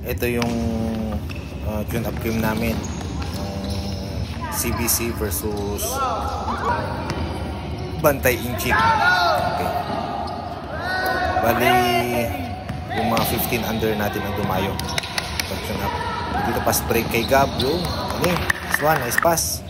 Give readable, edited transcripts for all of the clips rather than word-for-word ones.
Ito yung tune-up game namin. CBC versus Bantay Inchik. Okay. Bali, yung mga 15 under natin ang dumayo. Pag-tune-up. Dito pass break kay Gab. Yung, nice one, nice pass.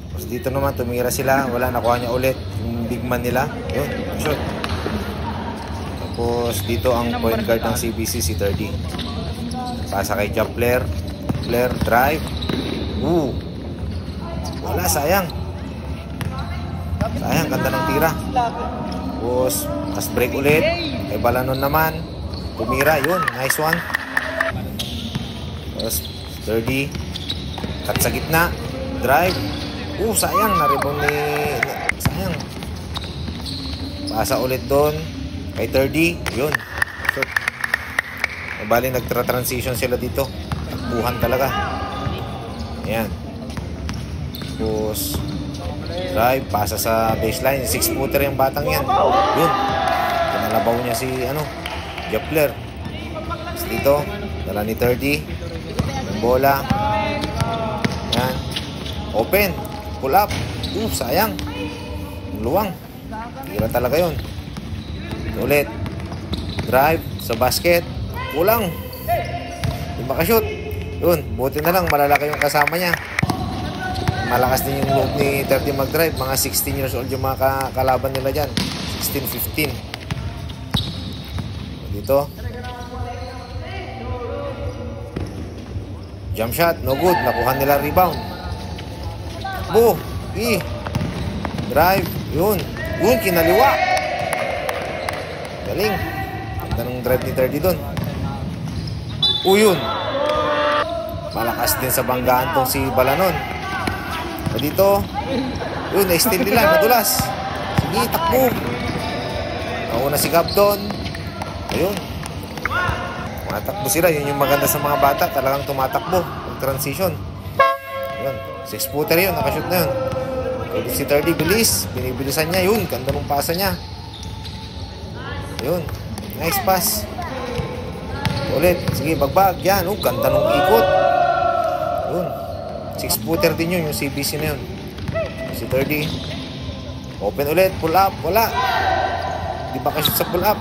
Tapos dito naman, tumira sila. Wala, nakuha niya ulit. Yung big man nila. Yun, shoot. Tapos dito ang point guard ng CBC, si 30. Pasa kay Japler. Japler, drive. Wala, sayang. Sayang, ganda ng tira. Tapos, pass break ulit. Kay Balanon naman. Tumira, yun, nice one. Tapos, 30. Cut sa gitna. Drive. Sayang, na-rebound ni... Sayang. Pasa ulit doon. Kay 30. Yun. Shoot. Bali, nagtra-transition sila dito. Takbuhan talaga. Ayan. Tapos, drive. Pasa sa baseline. 6-footer yung batang yan. Yun. Pinalabaw niya si, Japler. Tapos dito, dala ni 30. Yung bola. Ayan. Open. Pull up. Sayang. Luwang. Tira talaga yun. Ulit. Drive sa basket. Kulang. Hindi makashoot. Yun. Buti na lang. Malalaki yung kasama niya. Malakas din yung loob ni 30 mag-drive. Mga 16 years old yung mga kalaban nila dyan. 16, 15. Dito. Jump shot. No good. Nakuha nila rebound. Drive. Yun. Kinaliwa. Galing. Ganda ng drive ni 30 doon. Yun. Malakas din sa banggaan tong si Balanon. Dito. Yun, na-steal nila. Madulas. Sige, takbo. Nauna si Gab doon. Ayun. Tumatakbo sila. Yun yung maganda sa mga bata. Talagang tumatakbo. Transition. Ayun. 6-footer yun. Nakashoot na yun. Si 30 bilis. Binibilisan niya. Yun. Ganda ng pasa niya. Yun. Nice pass. Ulit. Sige, bagbag. Yan. Ganda ng ikot. Yun. 6-footer din yun. Yung CBC na yun. Si 30. Open ulit. Pull up. Wala. Di ba kashoot sa pull up?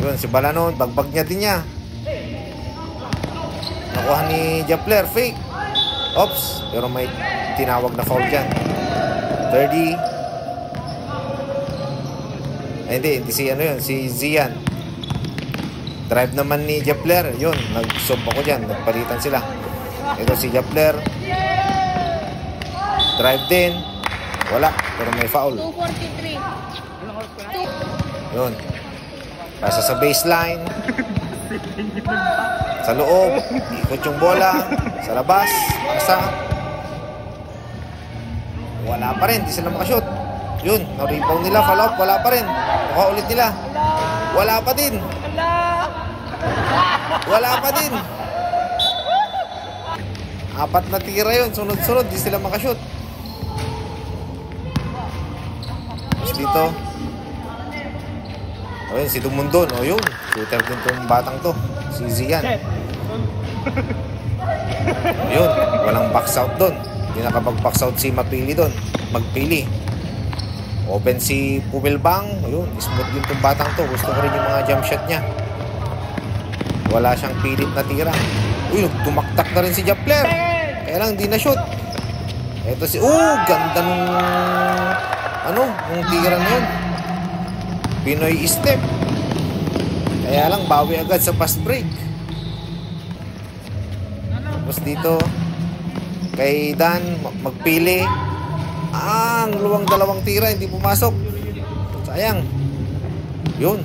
Yun. Si Balanon. Bagbag niya din niya. Nakuha ni Japler. Fake. Oops. Pero may tinawag na foul dyan. 30. Hindi si Zian. Drive naman ni Japler. Yun, nag-sub ako dyan. Nagpalitan sila. Ito si Japler. Drive din. Wala, pero may foul. 243. Yun. Pasa sa baseline. Sa loob. Ikot yung bola. Sa labas. Pasa. Wala pa rin. Di sila makashoot. Yun. Na-rebound nila. Fall out. Wala pa rin. Mukha ulit nila. Wala pa din. Wala pa din. 4 na tira yun. Sunod-sunod. Di sila makashoot. Tapos dito. Ayun, si Dumundon. Yun. Shooter din itong batang to. Si Zian. Ayun. Walang box out doon. Hindi nakapag-box out si Mapili doon. Magpili. Open si Pumilbang. Ayun. Smooth din itong batang to. Gusto ko rin yung mga jump shot niya. Wala siyang pilit na tira. Tumaktak na rin si Japler. Kaya lang, hindi na shoot. Ito si... ganda nung... nung tira na yun. Pinoy step. Kaya lang, bawi agad sa fast break. Tapos dito, kay Dan, magpili. Ang luwang dalawang tira, hindi pumasok. Sayang. Yun.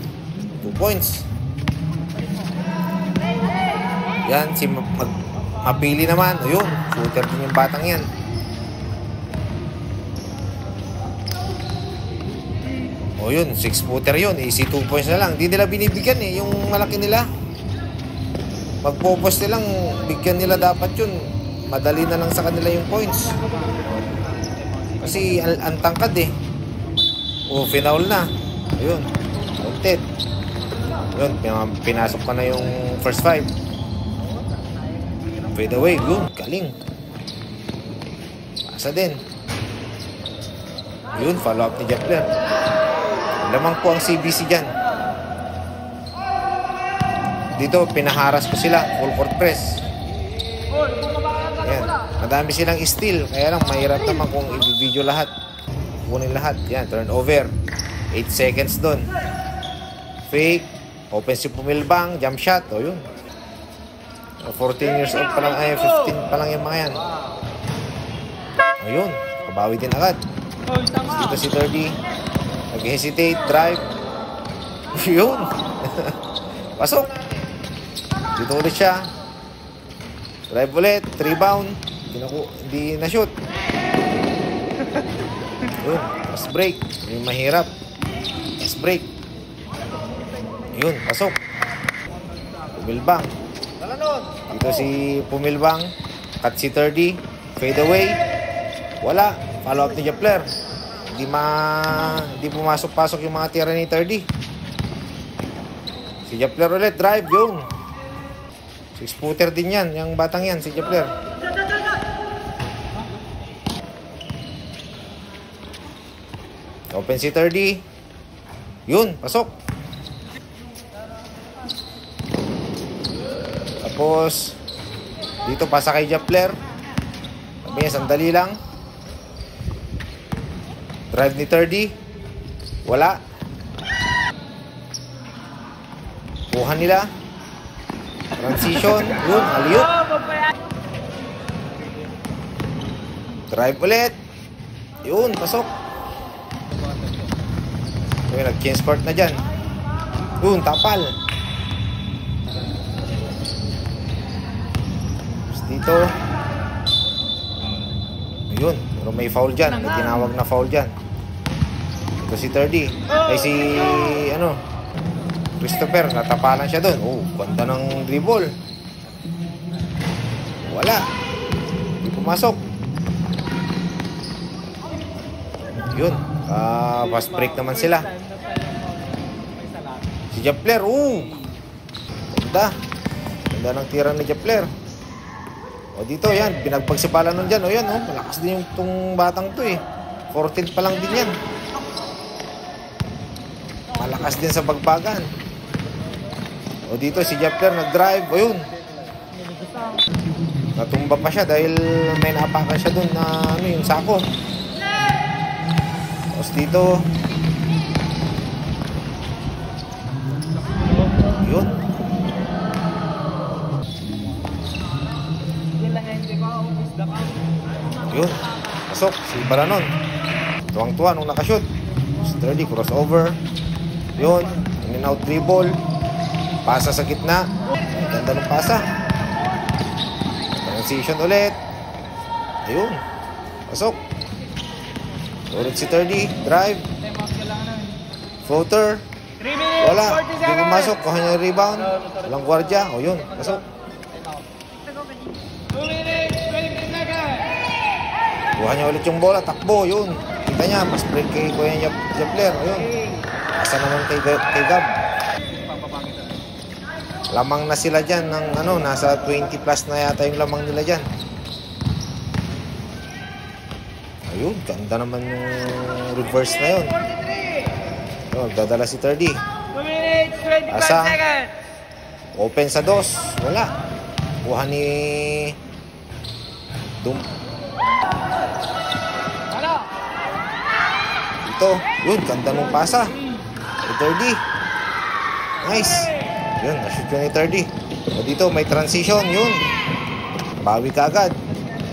2 points. Yan, si Mapili naman. Ayun, shooter din yung batang yan. Yun, 6-footer yun. Easy 2 points na lang. Hindi nila binibigyan yung malaki nila. Pag-popost nilang, bigyan nila dapat yun. Madali na lang sa kanila yung points. Kasi ang tangkad . Finaul na. Ayun. Counted. Yun, pinasok pa na yung first 5. Fade away, yun, galing. Pasa din. Yun, follow up ni Japler. Lamang po ang CBC dyan. Dito, pinaharas ko sila. Full court press. Ayan. Madami silang steal. Kaya lang, mahirap naman kung i-video lahat. Kunin lahat. Yan, turnover. 8 seconds doon. Fake. Offensive pumilbang. Jump shot. O, yun. 14 years old pa lang. Ay, 15 pa lang yung mga yan. O, yun. Kabawi din agad. Dito si 30. Nag-hesitate. Drive. Yun. Pasok. Dito ulit siya. Drive ulit. Rebound. Hindi na-shoot. Yun. Fast break. Yung mahirap. Fast break. Yun. Pasok. Pumilbang. Dito si Pumilbang. Cut si 30. Fade away. Wala. Follow up ni Japler. Hindi pumasok-pasok yung mga tira ni 30. Si Japler ulit. Drive. Yun. 6-footer din yan. Yung batang yan. Si Japler. Open si 30. Yun. Pasok. Tapos dito pasa kay Japler. Sabi niya sandali lang. Drive ni 30. Wala. Kuha nila. Transition. Yun. Alley-oop. Drive ulit. Yun. Pasok. Yun. Nag-change court na dyan. Yun. Tapal. Tapos dito. Yun. Pero may foul dyan. May tinawag na foul dyan. Ito si 30. Ay si Christopher, natapalan siya doon. Oh, ganda ng dribble. Wala. Hindi pumasok. Yun. Fast break naman sila. Si Japler. Ganda. Ganda ng tira ni Japler. O dito, yan. Binagpagsipalan nun dyan. O yan, malakas din yung itong batang to eh. 14 pa lang din yan. Malakas din sa bagbagan. O dito si Japler nag-drive. O yun. Natumba pa siya dahil may naapakan siya dun na yung sako. Tapos dito. Yun. Yun. Pasok. Si Balanon. Tuwang-tuwa nung nakashoot. 30 crossover. Yun. In and out dribble. Pasa sa gitna. Ganda ng pasa. Transition ulit. Ayun. Pasok. Ulit si 30. Drive. Floater. Wala. Hindi pumasok. Kuha niya yung rebound. Walang gwardiya. O yun. Pasok. Kuha niya ulit yung bola. Takbo. Yun. Kita niya. Mas break kay Kuya Japler. O yun. Pasa naman kay Gab. Lamang na sila dyan ng nasa 20 plus na yata yung lamang nila dyan. Ayun, ganda naman yung reverse na yun. Dadala si 30. Asa. Open sa 2. Wala. Kuha ni Ito. Yun, ganda ng pasa. 30. Nice. Yun, na-shoot yun ni 30. O dito, may transition. Yun. Bawi ka agad.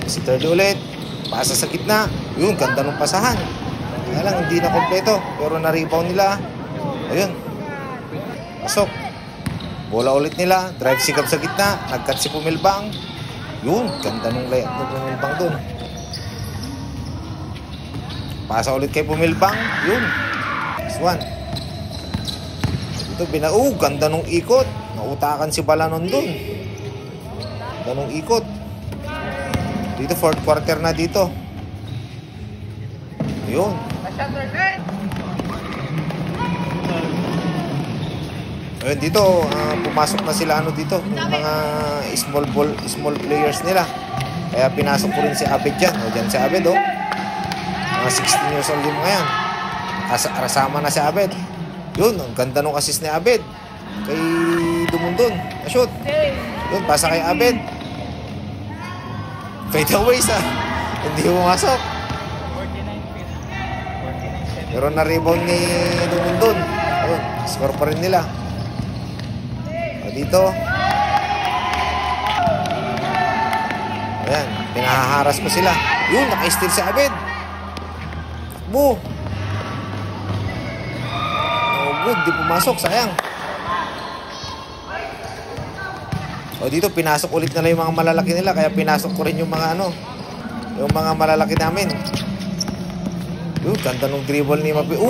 Si 30 ulit. Pasa sa gitna. Yun, ganda ng pasahan. Kaya lang, hindi na kompleto. Pero na-rebound nila. Ayun. Pasok. Bola ulit nila. Drive si Gab sa gitna. Nag-cut si Pumilbang. Yun, ganda ng layup ng Pumilbang dun. Pasa ulit kay Pumilbang. Yun. Next one. Ito, ganda nung ikot. Nautakan si Balanon dun. Ganda nung ikot. Dito, fourth quarter na dito. Yun. Ayun, dito, pumasok na sila dito, yung mga small players nila. Kaya pinasok ko rin si Abed dyan. O, dyan si Abed, oh. Mga 16 years old yung mga yan. Kasama na si Abed. Yun, ang ganda nung assist ni Abed. Kay Dumundon. Na-shoot. Yun, pasa kay Abed. Fade away sa. Hindi pumasok. Pero na-rebound ni Dumundon. Ayun, score pa rin nila. Dito. Ayan, pinahaharas ko sila. Yun, naka-steal si Abed. Takbo. Oh, good, di pumasok, sayang. O dito, pinasok ulit na lang yung mga malalaki nila. Kaya pinasok ko rin yung mga yung mga malalaki namin. Yun, ganda nung dribble ni Mapi.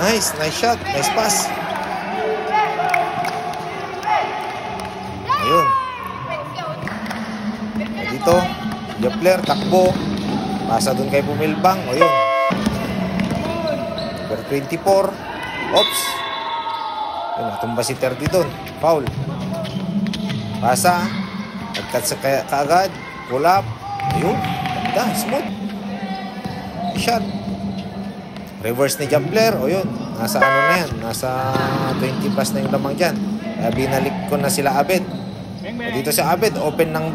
Nice shot, nice pass. Ayun. Dito, Jepler, takbo. Pasa dun kay Pumilbang. O yun. Number 24. Oops. Yun, natumba si Terdy dun. Foul. Pasa. Nagkat sa kaagad. Pull up. Ayun. Ganda, smooth. Shot. Reverse ni Jepler. O yun. Nasa na yan. Nasa 20 plus na yung lamang dyan. Kaya binalik ko na sila Abed. Dito si Abed, open ng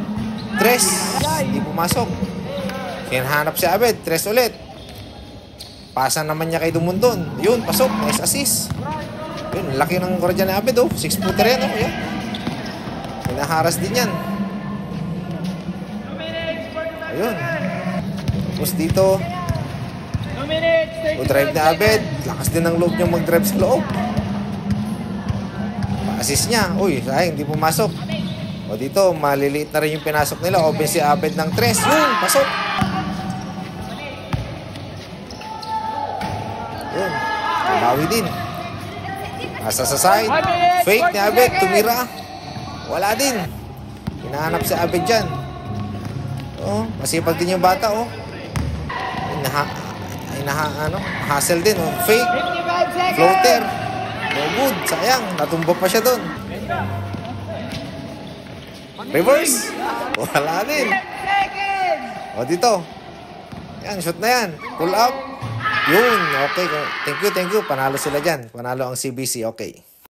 3. Hindi pumasok. Hinahanap si Abed, 3 ulit. Pasa naman niya kay Dumundon. Yun, pasok. Nice assist. Yun, laki ng kora ni Abed, 6-footer yan, Yan. Hinaharas din yan. Ayun. Tapos dito, drive ni Abed. Lakas din ang loob niyang mag-drive sa loob. Pa-assist niya. Uy, sayang, hindi pumasok. O dito, maliliit na rin yung pinasok nila. Open si Abed ng 3. Yun, pasok. Yun, tumawi din. Nasa sa side. Fake ni Abed, tumira. Wala din. Hinahanap si Abed dyan. Masipag din yung bata, hustle din, Fake. Floater. No good, sayang. Natumba pa siya doon. Reverse. Wala din. O dito. Yan, shoot na yan. Pull up. Yun, okay. Thank you. Panalo sila dyan. Panalo ang CBC, okay.